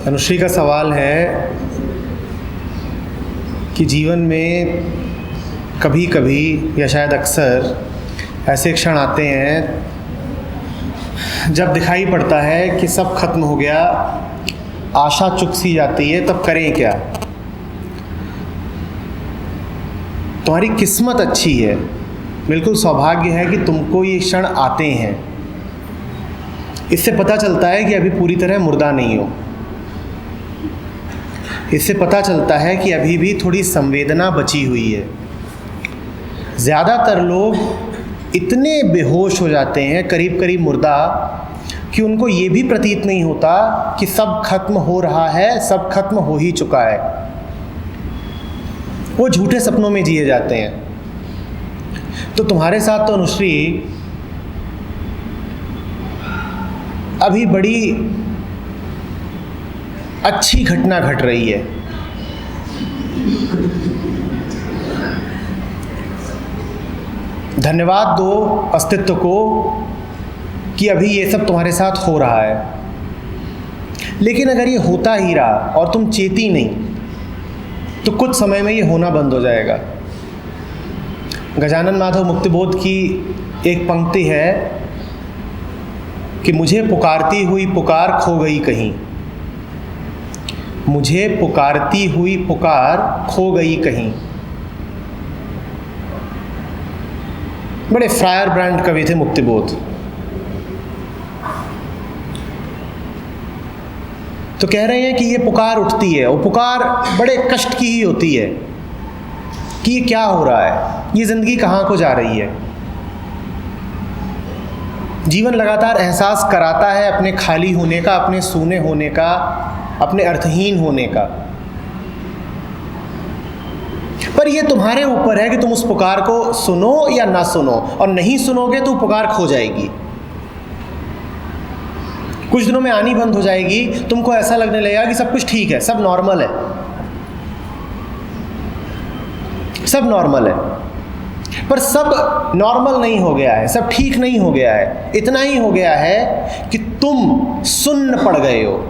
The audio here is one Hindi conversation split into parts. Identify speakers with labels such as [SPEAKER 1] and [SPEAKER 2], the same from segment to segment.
[SPEAKER 1] अनुश्री का सवाल है कि जीवन में कभी कभी या शायद अक्सर ऐसे क्षण आते हैं जब दिखाई पड़ता है कि सब खत्म हो गया, आशा चुक सी जाती है, तब करें क्या। तुम्हारी किस्मत अच्छी है, बिल्कुल सौभाग्य है कि तुमको ये क्षण आते हैं। इससे पता चलता है कि अभी पूरी तरह मुर्दा नहीं हो। इससे पता चलता है कि अभी भी थोड़ी संवेदना बची हुई है। ज़्यादातर लोग इतने बेहोश हो जाते हैं, करीब करीब मुर्दा, कि उनको ये भी प्रतीत नहीं होता कि सब खत्म हो रहा है, सब खत्म हो ही चुका है। वो झूठे सपनों में जिए जाते हैं। तो तुम्हारे साथ तो अनुश्री अभी बड़ी अच्छी घटना घट रही है। धन्यवाद दो अस्तित्व को कि अभी ये सब तुम्हारे साथ हो रहा है। लेकिन अगर ये होता ही रहा और तुम चेती नहीं, तो कुछ समय में ये होना बंद हो जाएगा। गजानन माधव मुक्तिबोध की एक पंक्ति है कि मुझे पुकारती हुई पुकार खो गई कहीं, मुझे पुकारती हुई पुकार खो गई कहीं। बड़े फ्रायर ब्रांड कवि थे मुक्तिबोध। तो कह रहे हैं कि ये पुकार उठती है, वो पुकार बड़े कष्ट की ही होती है कि ये क्या हो रहा है, ये ज़िंदगी कहाँ को जा रही है। जीवन लगातार एहसास कराता है अपने खाली होने का, अपने सूने होने का, अपने अर्थहीन होने का। पर ये तुम्हारे ऊपर है कि तुम उस पुकार को सुनो या ना सुनो, और नहीं सुनोगे तो पुकार खो जाएगी। कुछ दिनों में आनी बंद हो जाएगी, तुमको ऐसा लगने लगेगा कि सब कुछ ठीक है, सब नॉर्मल है, सब नॉर्मल है। पर सब नॉर्मल नहीं हो गया है, सब ठीक नहीं हो गया है। इतना ही हो गया है कि तुम सुन्न पड़ गए हो।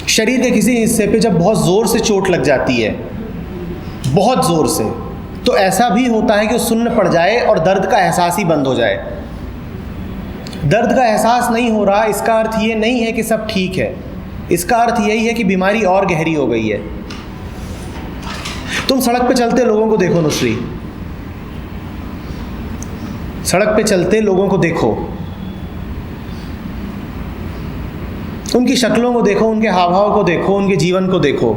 [SPEAKER 1] शरीर के किसी हिस्से पे जब बहुत ज़ोर से चोट लग जाती है, बहुत ज़ोर से, तो ऐसा भी होता है कि वो सुन्न पड़ जाए और दर्द का एहसास ही बंद हो जाए। दर्द का एहसास नहीं हो रहा, इसका अर्थ ये नहीं है कि सब ठीक है। इसका अर्थ यही है कि बीमारी और गहरी हो गई है। तुम सड़क पे चलते लोगों को देखो अनुश्री, सड़क पे चलते लोगों को देखो, उनकी शक्लों को देखो, उनके हाव भाव को देखो, उनके जीवन को देखो,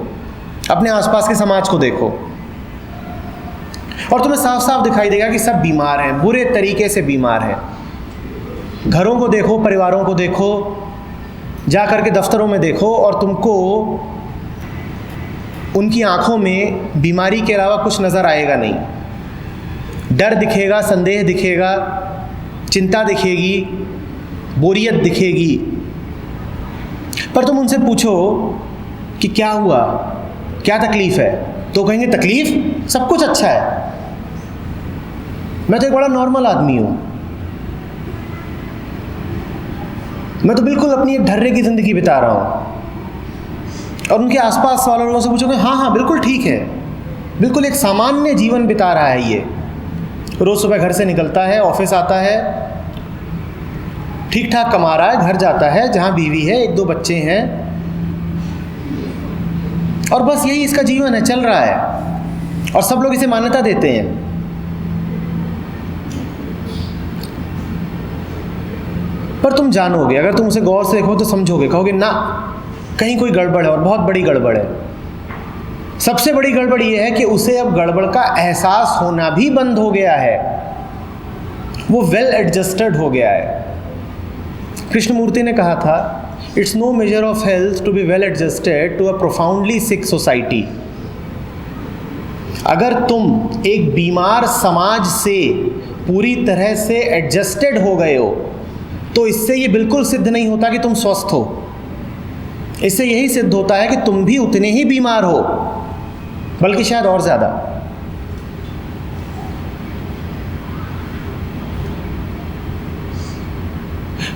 [SPEAKER 1] अपने आसपास के समाज को देखो, और तुम्हें साफ साफ दिखाई देगा कि सब बीमार हैं, बुरे तरीके से बीमार हैं। घरों को देखो, परिवारों को देखो, जा करके दफ्तरों में देखो, और तुमको उनकी आंखों में बीमारी के अलावा कुछ नज़र आएगा नहीं। डर दिखेगा, संदेह दिखेगा, चिंता दिखेगी, बोरियत दिखेगी। पर तुम उनसे पूछो कि क्या हुआ, क्या तकलीफ़ है, तो कहेंगे तकलीफ़, सब कुछ अच्छा है, मैं तो एक बड़ा नॉर्मल आदमी हूँ, मैं तो बिल्कुल अपनी एक ढर्रे की ज़िंदगी बिता रहा हूँ। और उनके आसपास वाले लोगों से पूछोगे, हाँ हाँ बिल्कुल ठीक है, बिल्कुल एक सामान्य जीवन बिता रहा है ये, रोज़ सुबह घर से निकलता है, ऑफिस आता है, ठीक ठाक कमा रहा है, घर जाता है, जहाँ बीवी है, एक दो बच्चे हैं, और बस यही इसका जीवन है, चल रहा है, और सब लोग इसे मान्यता देते हैं। पर तुम जानोगे, अगर तुम उसे गौर से देखो तो समझोगे, कहोगे ना, कहीं कोई गड़बड़ है, और बहुत बड़ी गड़बड़ है। सबसे बड़ी गड़बड़ यह है कि उसे अब गड़बड़ का एहसास होना भी बंद हो गया है। वो वेल एडजस्टेड हो गया है। कृष्णमूर्ति ने कहा था, it's no measure of health to be well adjusted to a profoundly sick society. अगर तुम एक बीमार समाज से पूरी तरह से एडजस्टेड हो गए हो, तो इससे ये बिल्कुल सिद्ध नहीं होता कि तुम स्वस्थ हो। इससे यही सिद्ध होता है कि तुम भी उतने ही बीमार हो, बल्कि शायद और ज़्यादा।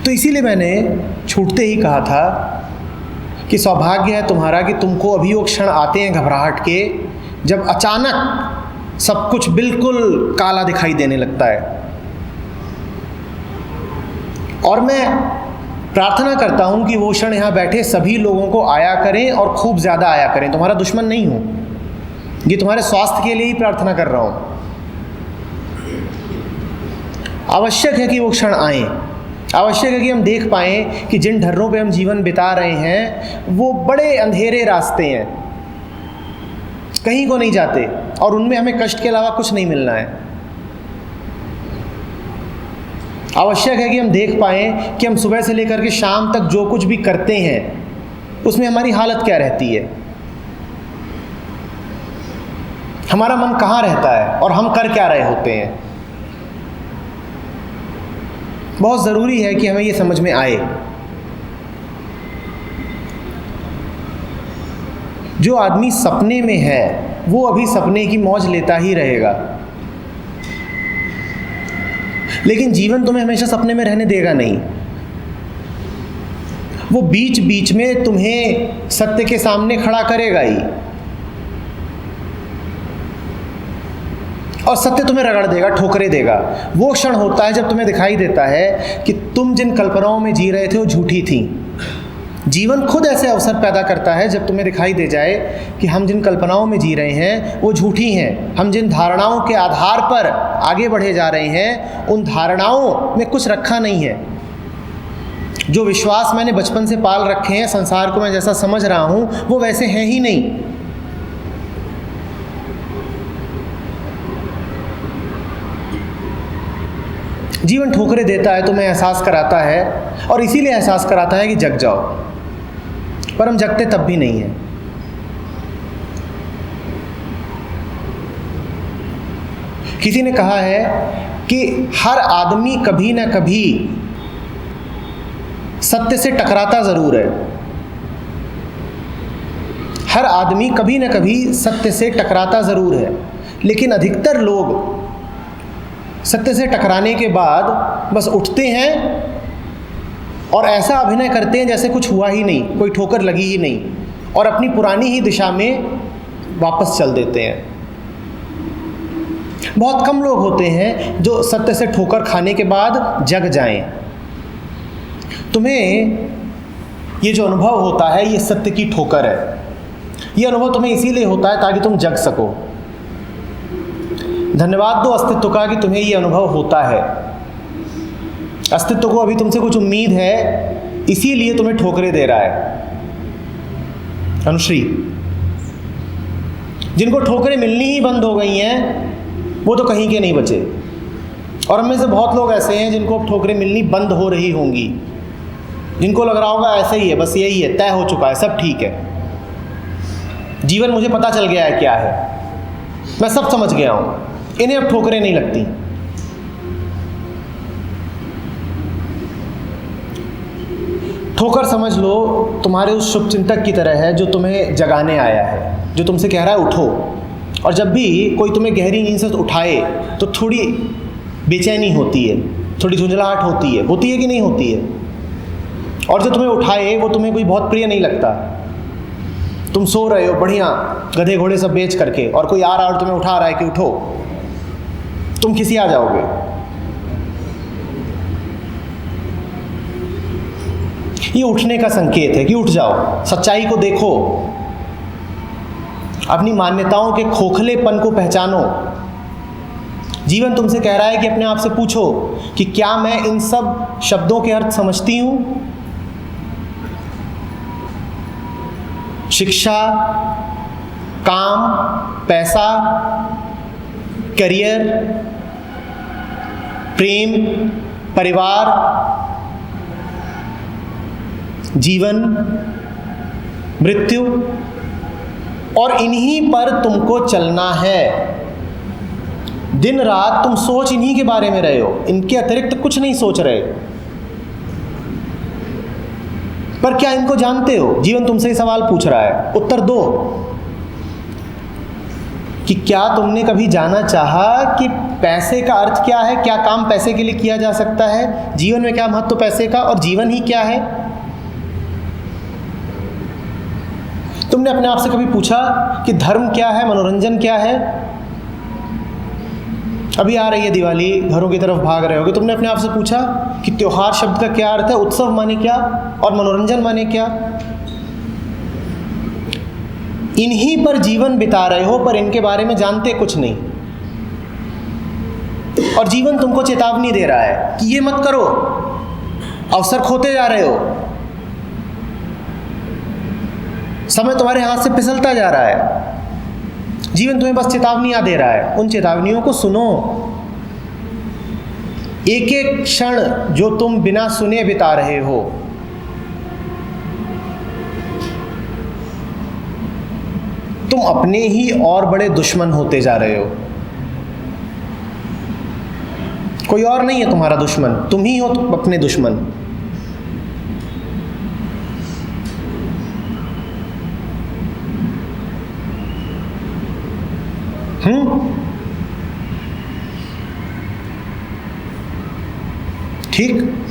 [SPEAKER 1] तो इसीलिए मैंने छूटते ही कहा था कि सौभाग्य है तुम्हारा कि तुमको अभी वो क्षण आते हैं घबराहट के, जब अचानक सब कुछ बिल्कुल काला दिखाई देने लगता है। और मैं प्रार्थना करता हूँ कि वो क्षण यहाँ बैठे सभी लोगों को आया करें और खूब ज़्यादा आया करें। तुम्हारा दुश्मन नहीं हूँ, ये तुम्हारे स्वास्थ्य के लिए ही प्रार्थना कर रहा हूँ। आवश्यक है कि वो क्षण आएँ, आवश्यक है कि हम देख पाएँ कि जिन ढर्रों पे हम जीवन बिता रहे हैं वो बड़े अंधेरे रास्ते हैं, कहीं को नहीं जाते और उनमें हमें कष्ट के अलावा कुछ नहीं मिलना है। आवश्यक है कि हम देख पाएँ कि हम सुबह से लेकर के शाम तक जो कुछ भी करते हैं उसमें हमारी हालत क्या रहती है, हमारा मन कहाँ रहता है और हम कर क्या रहे होते हैं। बहुत ज़रूरी है कि हमें ये समझ में आए। जो आदमी सपने में है वो अभी सपने की मौज लेता ही रहेगा, लेकिन जीवन तुम्हें हमेशा सपने में रहने देगा नहीं। वो बीच बीच में तुम्हें सत्य के सामने खड़ा करेगा ही, और सत्य तुम्हें रगड़ देगा, ठोकरे देगा। वो क्षण होता है जब तुम्हें दिखाई देता है कि तुम जिन कल्पनाओं में जी रहे थे वो झूठी थी। जीवन खुद ऐसे अवसर पैदा करता है जब तुम्हें दिखाई दे जाए कि हम जिन कल्पनाओं में जी रहे हैं वो झूठी हैं, हम जिन धारणाओं के आधार पर आगे बढ़े जा रहे हैं उन धारणाओं में कुछ रखा नहीं है। जो विश्वास मैंने बचपन से पाल रखे हैं, संसार को मैं जैसा समझ रहा हूँ वो वैसे हैं ही नहीं। जीवन ठोकरे देता है, तुम्हें एहसास कराता है, और इसीलिए एहसास कराता है कि जग जाओ, पर हम जगते तब भी नहीं हैं। किसी ने कहा है कि हर आदमी कभी न कभी सत्य से टकराता ज़रूर है, हर आदमी कभी न कभी सत्य से टकराता ज़रूर है, लेकिन अधिकतर लोग सत्य से टकराने के बाद बस उठते हैं और ऐसा अभिनय करते हैं जैसे कुछ हुआ ही नहीं, कोई ठोकर लगी ही नहीं, और अपनी पुरानी ही दिशा में वापस चल देते हैं। बहुत कम लोग होते हैं जो सत्य से ठोकर खाने के बाद जग जाएं। तुम्हें ये जो अनुभव होता है ये सत्य की ठोकर है। ये अनुभव तुम्हें इसीलिए होता है ताकि तुम जग सको। धन्यवाद दो अस्तित्व का कि तुम्हें ये अनुभव होता है। अस्तित्व को अभी तुमसे कुछ उम्मीद है, इसीलिए तुम्हें ठोकरे दे रहा है। अनुश्री, जिनको ठोकरें मिलनी ही बंद हो गई हैं वो तो कहीं के नहीं बचे, और हम में से बहुत लोग ऐसे हैं जिनको अब ठोकरें मिलनी बंद हो रही होंगी, जिनको लग रहा होगा ऐसे ही है, बस यही है, तय हो चुका है, सब ठीक है, जीवन मुझे पता चल गया है क्या है, मैं सब समझ गया हूँ, इन्हें अब ठोकरें नहीं लगती। ठोकर समझ लो तुम्हारे उस शुभचिंतक की तरह है जो तुम्हें जगाने आया है, जो तुमसे कह रहा है उठो। और जब भी कोई तुम्हें गहरी नींद से उठाए तो थोड़ी बेचैनी होती है, थोड़ी झुंझलाहट होती है कि नहीं होती है। और जो तुम्हें उठाए वो तुम्हें कोई बहुत प्रिय नहीं लगता। तुम सो रहे हो बढ़िया गधे घोड़े सब बेच करके, और कोई आ रहा है और तुम्हें उठा रहा है कि उठो, तुम खिसिया जाओगे। ये उठने का संकेत है कि उठ जाओ, सच्चाई को देखो, अपनी मान्यताओं के खोखलेपन को पहचानो। जीवन तुमसे कह रहा है कि अपने आप से पूछो कि क्या मैं इन सब शब्दों के अर्थ समझती हूं? शिक्षा, काम, पैसा, करियर, प्रेम, परिवार, जीवन, मृत्यु, और इन्हीं पर तुमको चलना है। दिन रात तुम सोच इन्हीं के बारे में रहे हो, इनके अतिरिक्त कुछ नहीं सोच रहे। पर क्या इनको जानते हो? जीवन तुमसे ही सवाल पूछ रहा है, उत्तर दो कि क्या तुमने कभी जाना चाहा कि पैसे का अर्थ क्या है, क्या काम पैसे के लिए किया जा सकता है, जीवन में क्या महत्व पैसे का, और जीवन ही क्या है? तुमने अपने आप से कभी पूछा कि धर्म क्या है, मनोरंजन क्या है? अभी आ रही है दिवाली, घरों की तरफ भाग रहे होगे, तुमने अपने आप से पूछा कि त्योहार शब्द का क्या अर्थ है, उत्सव माने क्या और मनोरंजन माने क्या? इन्हीं पर जीवन बिता रहे हो, पर इनके बारे में जानते कुछ नहीं। और जीवन तुमको चेतावनी दे रहा है कि ये मत करो, अवसर खोते जा रहे हो, समय तुम्हारे हाथ से फिसलता जा रहा है। जीवन तुम्हें बस चेतावनियां दे रहा है, उन चेतावनियों को सुनो। एक एक क्षण जो तुम बिना सुने बिता रहे हो, तुम अपने ही और बड़े दुश्मन होते जा रहे हो। कोई और नहीं है तुम्हारा दुश्मन, तुम ही हो अपने दुश्मन। ठीक।